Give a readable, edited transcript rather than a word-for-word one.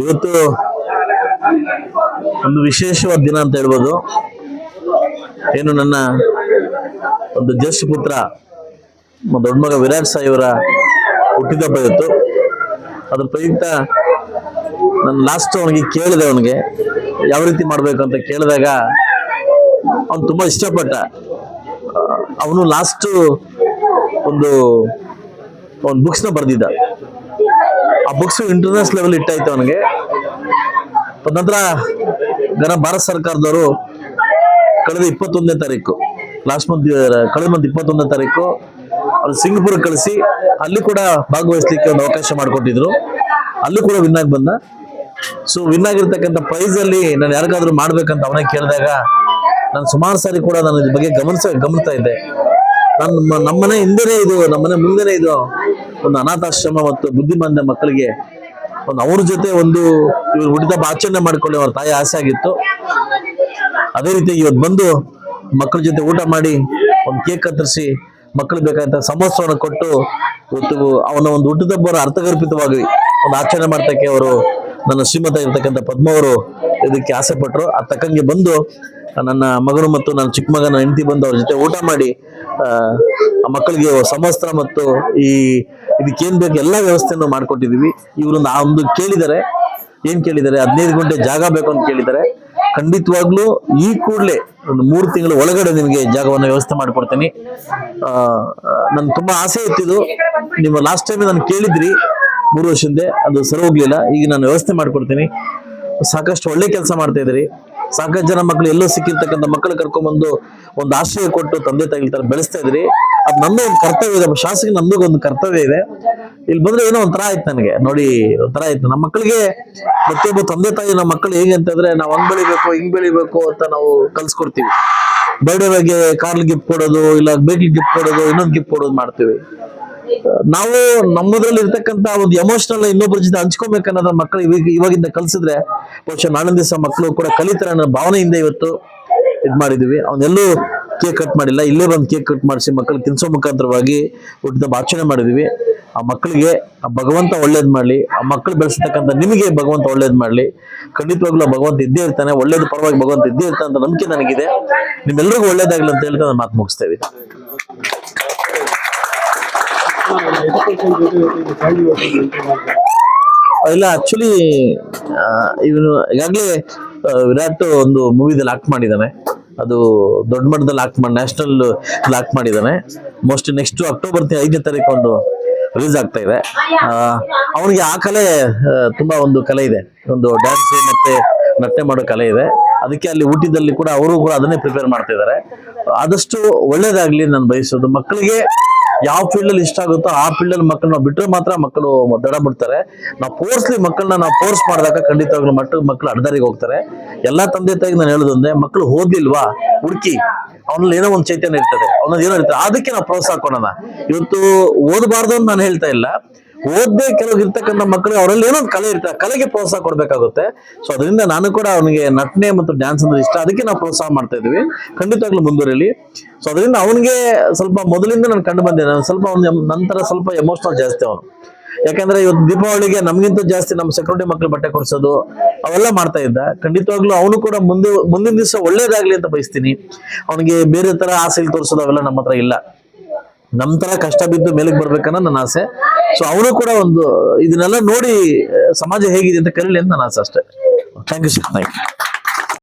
ಇವತ್ತು ಒಂದು ವಿಶೇಷವಾದ ದಿನ ಅಂತ ಹೇಳ್ಬೋದು. ಏನು ನನ್ನ ಒಂದು ಜ್ಯೇಷ್ಠ ಪುತ್ರ ದೊಡ್ಡ ಮಗ ವಿರಾಟ್ ಸಾಯಿ ಅವರ ಹುಟ್ಟಿದಬ್ಬ ಇವತ್ತು. ಅದ್ರ ಪ್ರಯುಕ್ತ ನಾನು ಲಾಸ್ಟ್ ಅವನಿಗೆ ಕೇಳಿದೆ, ಅವನಿಗೆ ಯಾವ ರೀತಿ ಮಾಡ್ಬೇಕು ಅಂತ ಕೇಳಿದಾಗ ಅವನು ತುಂಬಾ ಇಷ್ಟಪಟ್ಟ. ಅವನು ಲಾಸ್ಟ್ ಒಂದು ಬುಕ್ಸ್ ನ ಬರ್ದಿದ್ದ. ಆ ಬುಕ್ಸ್ ಇಂಟರ್ನ್ಯಾಷನಲ್ ಲೆವೆಲ್ ಇಟ್ಟಾಯ್ತು ಅವನಿಗೆ. ನಂತರ ಭಾರತ ಸರ್ಕಾರದವರು ಕಳೆದ 21ನೇ ತಾರೀಕು ಕಳೆದ ಮಂತ್ 21ನೇ ತಾರೀಕು ಅವ್ರು ಸಿಂಗಪುರ್ ಕಳಿಸಿ ಅಲ್ಲಿ ಕೂಡ ಭಾಗವಹಿಸ್ಲಿಕ್ಕೆ ಒಂದು ಅವಕಾಶ ಮಾಡಿಕೊಟ್ಟಿದ್ರು. ಅಲ್ಲೂ ಕೂಡ ವಿನ್ ಆಗಿ ಬಂದ. ಸೊ ವಿನ್ ಆಗಿರ್ತಕ್ಕಂಥ ಪ್ರೈಸ್ ಅಲ್ಲಿ ನಾನು ಯಾರಿಗಾದ್ರೂ ಮಾಡ್ಬೇಕಂತ ಅವನೇ ಕೇಳಿದಾಗ ನಾನು ಸುಮಾರು ಸಾರಿ ಕೂಡ ನಾನು ಇದ್ರ ಬಗ್ಗೆ ಗಮನಿಸ್ತಾ ಇದ್ದೆ. ನಮ್ಮನೆ ಹಿಂದೆನೆ ಇದು, ನಮ್ಮನೆ ಮುಂದೆನೆ ಇದು ಒಂದು ಅನಾಥಾಶ್ರಮ ಮತ್ತು ಬುದ್ಧಿಮಾಂದ್ಯ ಮಕ್ಕಳಿಗೆ ಅವ್ರ ಜೊತೆ ಇವ್ರು ಹುಟ್ಟಿದಬ್ಬ ಆಚರಣೆ ಮಾಡ್ಕೊಳ್ಳಿ ಅವ್ರ ತಾಯಿ ಆಸೆ ಆಗಿತ್ತು. ಅದೇ ರೀತಿ ಇವತ್ತು ಬಂದು ಮಕ್ಕಳ ಜೊತೆ ಊಟ ಮಾಡಿ ಒಂದು ಕೇಕ್ ಕತ್ತರಿಸಿ ಮಕ್ಕಳು ಬೇಕಾದಂತ ಸಮೋಸವನ್ನು ಕೊಟ್ಟು ಇವತ್ತು ಅವನ ಒಂದು ಹುಟ್ಟಿದಬ್ಬರ ಅರ್ಥಗರ್ಭಿತವಾಗಿ ಒಂದು ಆಚರಣೆ ಮಾಡ್ತಕ್ಕೆ ಅವರು ನನ್ನ ಶ್ರೀಮತ ಇರ್ತಕ್ಕಂಥ ಪದ್ಮ ಅವರು ಇದಕ್ಕೆ ಆಸೆ ಪಟ್ಟರು. ಆ ತಕ್ಕಂಗೆ ಬಂದು ನನ್ನ ಮಗನು ಮತ್ತು ನನ್ನ ಚಿಕ್ಕ ಮಗನ ಹೆಂಡತಿ ಬಂದು ಅವ್ರ ಜೊತೆ ಊಟ ಮಾಡಿ ಆ ಮಕ್ಕಳಿಗೆ ಸಮವಸ್ತ್ರ ಮತ್ತು ಇದಕ್ಕೇನ್ ಬೇಕು ಎಲ್ಲ ವ್ಯವಸ್ಥೆಯನ್ನು ಮಾಡ್ಕೊಟ್ಟಿದೀವಿ. ಇವರು ಒಂದು ಕೇಳಿದ್ದಾರೆ, ಏನ್ ಕೇಳಿದ್ದಾರೆ, 15 ಗಂಟೆ ಜಾಗ ಬೇಕು ಅಂತ ಕೇಳಿದ್ದಾರೆ. ಖಂಡಿತವಾಗ್ಲೂ ಈ ಕೂಡಲೇ ಒಂದು 3 ತಿಂಗಳ ಒಳಗಡೆ ನಿಮಗೆ ಜಾಗವನ್ನು ವ್ಯವಸ್ಥೆ ಮಾಡ್ಕೊಡ್ತೀನಿ. ನನ್ ತುಂಬಾ ಆಸೆ ಇತ್ತಿದ್ದು. ನೀವು ಲಾಸ್ಟ್ ಟೈಮ್ ನಾನು ಕೇಳಿದ್ರಿ 3 ವರ್ಷದಿಂದ, ಅದು ಸರಿ ಹೋಗ್ಲಿಲ್ಲ. ಈಗ ನಾನು ವ್ಯವಸ್ಥೆ ಮಾಡ್ಕೊಡ್ತೀನಿ. ಸಾಕಷ್ಟು ಒಳ್ಳೆ ಕೆಲಸ ಮಾಡ್ತಾ ಇದ್ರಿ. ಸಾಕಷ್ಟು ಜನ ಮಕ್ಕಳು ಎಲ್ಲೋ ಸಿಕ್ಕಿರ್ತಕ್ಕಂಥ ಮಕ್ಕಳು ಕರ್ಕೊಂಡ್ಬಂದು ಒಂದು ಆಶ್ರಯ ಕೊಟ್ಟು ತಂದೆ ತಾಯಿ ತರ ಬೆಳೆಸ್ತಾ ಇದ್ರಿ. ಅದು ನಮ್ದು ಒಂದು ಕರ್ತವ್ಯ ಇದೆ, ಶಾಸಕ ನಮ್ದು ಒಂದು ಕರ್ತವ್ಯ ಇದೆ. ಇಲ್ಲಿ ಬಂದ್ರೆ ಏನೋ ಒಂಥರ ಆಯ್ತು ನನಗೆ, ನೋಡಿ ಒಂಥರ ಆಯ್ತು. ನಮ್ಮ ಮಕ್ಕಳಿಗೆ ಪ್ರತಿಯೊಬ್ಬ ತಂದೆ ತಾಯಿ ನಮ್ಮ ಮಕ್ಕಳು ಹೇಗೆ ಅಂತಂದ್ರೆ ನಾವು ಹಂಗ್ ಬೆಳಿಬೇಕು ಹಿಂಗ್ ಬೆಳಿಬೇಕು ಅಂತ ನಾವು ಕಲ್ಸ್ಕೊಡ್ತೀವಿ. ಬರ್ಡೇ ಬಗ್ಗೆ ಕಾರ್ಲ್ ಗಿಫ್ಟ್ ಕೊಡೋದು, ಇಲ್ಲ ಬೇಕರಿ ಗಿಫ್ಟ್ ಕೊಡೋದು, ಇನ್ನೊಂದು ಗಿಫ್ಟ್ ಕೊಡೋದು ಮಾಡ್ತೀವಿ. ನಾವು ನಮ್ಮದ್ರಲ್ಲಿ ಇರ್ತಕ್ಕಂತ ಒಂದು ಎಮೋಷನಲ್ ಇನ್ನೊಬ್ಬರ ಜೊತೆ ಹಂಚ್ಕೊಬೇಕನ್ನೋದ್ರ ಮಕ್ಕಳು ಇವಾಗಿಂದ ಕಲ್ಸಿದ್ರೆ ಬಹುಶಃ ನಾಳಿನ ದಿವಸ ಮಕ್ಕಳು ಕೂಡ ಕಲಿತಾರೆ ಅನ್ನೋ ಭಾವನೆಯಿಂದ ಇವತ್ತು ಮಾಡಿದ್ವಿ. ಅವನ್ನೆಲ್ಲೂ ಕೇಕ್ ಕಟ್ ಮಾಡಿಲ್ಲ, ಇಲ್ಲೇ ಬಂದು ಕೇಕ್ ಕಟ್ ಮಾಡಿಸಿ ಮಕ್ಕಳು ತಿನ್ಸೋ ಮುಖಾಂತರವಾಗಿ ಹುಟ್ಟಿದಬ್ಬ ಆಚರಣೆ ಮಾಡಿದ್ವಿ. ಆ ಮಕ್ಕಳಿಗೆ ಆ ಭಗವಂತ ಒಳ್ಳೇದ್ ಮಾಡ್ಲಿ, ಆ ಮಕ್ಕಳು ಬೆಳೆಸತಕ್ಕಂಥ ನಿಮಗೆ ಭಗವಂತ ಒಳ್ಳೇದ್ ಮಾಡ್ಲಿ. ಖಂಡಿತವಾಗ್ಲೂ ಭಗವಂತ ಇದ್ದೇ ಇರ್ತಾನೆ, ಒಳ್ಳೇದು ಪರವಾಗಿ ಭಗವಂತ ಇದ್ದೇ ಇರ್ತಾನೆ ಅಂತ ನಂಬಿಕೆ ನನಗಿದೆ. ನಿಮ್ಮೆಲ್ಲರಿಗೂ ಒಳ್ಳೇದಾಗ್ಲಿ ಅಂತ ಹೇಳ್ತಾ ನಾನು ಮಾತು ಮುಗಿಸ್ತೇವೆ. ಇಲ್ಲ, ಆಕ್ಚುಲಿ ಇವನು ಈಗಾಗಲೇ ವಿರಾಟ್ ಒಂದು ಮೂವಿದಲ್ಲಿ ಆಕ್ಟ್ ಮಾಡಿದ್ದಾನೆ. ಅದು ದೊಡ್ಡ ಮಟ್ಟದಲ್ಲಿ ಆಕ್ಟ್ ಮಾಡಿ ನ್ಯಾಷನಲ್ ಆಕ್ಟ್ ಮಾಡಿದ್ದಾನೆ. ಮೋಸ್ಟ್ ನೆಕ್ಸ್ಟ್ ಅಕ್ಟೋಬರ್ 5ನೇ ತಾರೀಕು ಒಂದು ರಿಲೀಸ್ ಆಗ್ತಾ ಇದೆ. ಅವನಿಗೆ ಆ ಕಲೆ ತುಂಬಾ ಒಂದು ಕಲೆ ಇದೆ, ಒಂದು ಡ್ಯಾನ್ಸ್ ಮತ್ತೆ ನಟನೆ ಮಾಡೋ ಕಲೆ ಇದೆ. ಅದಕ್ಕೆ ಅಲ್ಲಿ ಊಟಿದಲ್ಲಿ ಕೂಡ ಅವರು ಕೂಡ ಅದನ್ನೇ ಪ್ರಿಪೇರ್ ಮಾಡ್ತಾ ಇದ್ದಾರೆ. ಆದಷ್ಟು ಒಳ್ಳೇದಾಗ್ಲಿ ನಾನು ಬಯಸೋದು. ಮಕ್ಕಳಿಗೆ ಯಾವ ಫೀಲ್ಡ್ ಅಲ್ಲಿ ಇಷ್ಟ ಆಗುತ್ತೋ ಆ ಫೀಲ್ಡ್ ಅಲ್ಲಿ ಮಕ್ಕಳನ್ನ ಬಿಟ್ಟರೆ ಮಾತ್ರ ಮಕ್ಕಳು ದಡ ಬಿಡ್ತಾರೆ. ನಾವು ನಾವು ಫೋರ್ಸ್ ಮಾಡಿದಾಗ ಖಂಡಿತವಾಗ್ಲೂ ಮಕ್ಕಳು ಅಡ್ದಾರಿಗೆ ಹೋಗ್ತಾರೆ. ಎಲ್ಲಾ ತಂದೆ ತಾಯಿಗೆ ನಾನು ಹೇಳೋದೊಂದೇ, ಮಕ್ಕಳು ಓದಿಲ್ವಾ ಹುಡುಕಿ, ಅವನಲ್ಲಿ ಏನೋ ಒಂದು ಚೈತನ್ಯ ಇರ್ತದೆ, ಅವನಲ್ಲಿ ಏನೋ ಇರ್ತದೆ, ಅದಕ್ಕೆ ನಾವು ಪ್ರೋತ್ಸಾಹ ಕೊಡೋಣ. ಇವತ್ತು ಓದಬಾರ್ದು ಅಂತ ನಾನು ಹೇಳ್ತಾ ಇಲ್ಲ, ಓದ್ದೇ ಕೆಲವು ಇರ್ತಕ್ಕಂಥ ಮಕ್ಕಳು ಅವರಲ್ಲಿ ಏನೋ ಒಂದು ಕಲೆ ಇರ್ತಾರೆ, ಕಲೆಗೆ ಪ್ರೋತ್ಸಾಹ ಕೊಡ್ಬೇಕಾಗುತ್ತೆ. ಸೊ ಅದರಿಂದ ನಾನು ಕೂಡ ಅವನಿಗೆ ನಟನೆ ಮತ್ತು ಡ್ಯಾನ್ಸ್ ಅಂದ್ರೆ ಇಷ್ಟ, ಅದಕ್ಕೆ ನಾವು ಪ್ರೋತ್ಸಾಹ ಮಾಡ್ತಾ ಇದೀವಿ. ಖಂಡಿತವಾಗ್ಲೂ ಮುಂದುವರಿಲಿ. ಸೊ ಅದರಿಂದ ಅವನಿಗೆ ಸ್ವಲ್ಪ ಮೊದಲಿಂದ ನಾನು ಕಂಡು ಬಂದೆ, ನಾನು ಸ್ವಲ್ಪ ನಂತರ ಸ್ವಲ್ಪ ಎಮೋಷನಲ್ ಜಾಸ್ತಿ ಅವನು. ಯಾಕಂದ್ರೆ ಇವತ್ತು ದೀಪಾವಳಿಗೆ ನಮ್ಗಿಂತ ಜಾಸ್ತಿ ನಮ್ಮ ಸೆಕ್ಯೂರಿಟಿ ಮಕ್ಕಳು ಬಟ್ಟೆ ಕೊಡ್ಸೋದು ಅವೆಲ್ಲ ಮಾಡ್ತಾ ಇದ್ದ. ಖಂಡಿತವಾಗ್ಲೂ ಅವನು ಕೂಡ ಮುಂದಿನ ದಿವಸ ಒಳ್ಳೇದಾಗ್ಲಿ ಅಂತ ಬಯಸ್ತೀನಿ. ಅವನಿಗೆ ಬೇರೆ ತರ ಆಸೆ ತೋರಿಸೋದು ಅವೆಲ್ಲ ನಮ್ಮ ಹತ್ರ ಇಲ್ಲ. ನಮ್ ತರ ಕಷ್ಟ ಬಿದ್ದು ಮೇಲಕ್ಕೆ ಬರ್ಬೇಕನ್ನ ನನ್ನ ಆಸೆ. ಸೊ ಅವನು ಕೂಡ ಇದನ್ನೆಲ್ಲ ನೋಡಿ ಸಮಾಜ ಹೇಗಿದೆ ಅಂತ ಕರೀಲಿ ಅಂತ ನನ್ನ ಆಸೆ ಅಷ್ಟೇ. Thank you sir.